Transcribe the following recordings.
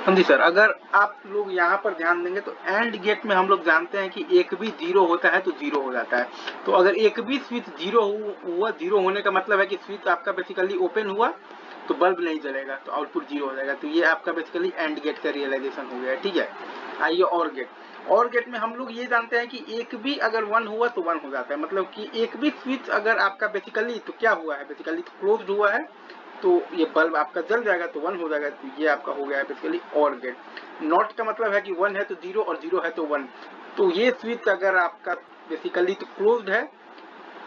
समझिए सर, अगर आप लोग यहाँ पर ध्यान देंगे तो एंड गेट में हम लोग जानते हैं कि एक भी जीरो होता है तो जीरो हो जाता है। तो अगर एक भी स्विच जीरो हुआ, जीरो होने का मतलब है कि स्विच आपका बेसिकली ओपन हुआ तो बल्ब नहीं जलेगा, तो आउटपुट जीरो हो जाएगा। तो ये आपका बेसिकली एंड गेट का रियलाइजेशन हो गया, ठीक है। आइए और गेट। और गेट में हम लोग ये जानते हैं कि एक भी अगर वन हुआ तो वन हो जाता है, मतलब कि एक भी स्विच अगर आपका बेसिकली तो क्या हुआ है, बेसिकली तो क्लोज्ड हुआ है तो ये बल्ब आपका जल जाएगा तो वन हो जाएगा। तो ये आपका हो गया है बेसिकली और गेट। नॉट का मतलब है कि वन है तो जीरो और जीरो है तो वन। तो ये स्विच अगर आपका बेसिकली तो क्लोज्ड है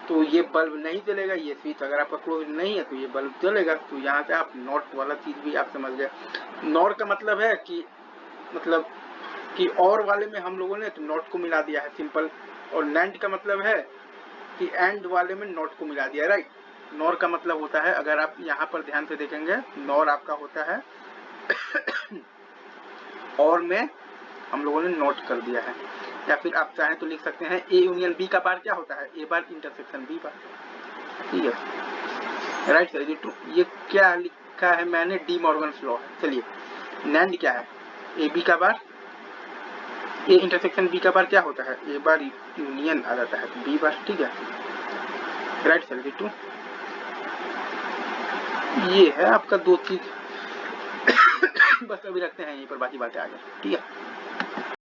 तो ये बल्ब नहीं जलेगा, ये स्विच अगर आपका क्लोज नहीं है तो ये बल्ब जलेगा। तो यहाँ से आप नॉट वाला चीज भी आप समझ गए। नॉर का मतलब है कि मतलब कि और वाले में हम लोगों ने तो नॉट को मिला दिया है, सिंपल। और नैंड का मतलब है कि एंड वाले में नॉट को मिला दिया, राइट। नॉर का मतलब होता है, अगर आप यहाँ पर ध्यान से देखेंगे, नॉर आपका होता है और में हम लोगों ने नोट कर दिया है। या फिर आप चाहें तो लिख सकते हैं ए यूनियन बी का बार क्या होता है, ए बार इंटरसेक्शन बी बार, ठीक है, राइट सर। ये क्या लिखा है मैंने, डी मॉर्गन्स लॉ है। चलिए, नैंड क्या है, ए बी का बार, ए इंटरसेक्शन बी का बार क्या होता है, ए बार यूनियन आ जाता है बी बार, ठीक है, राइट सर। ये है आपका दो चीज बस अभी रखते हैं यहीं पर, बाकी बातें आगे, ठीक है।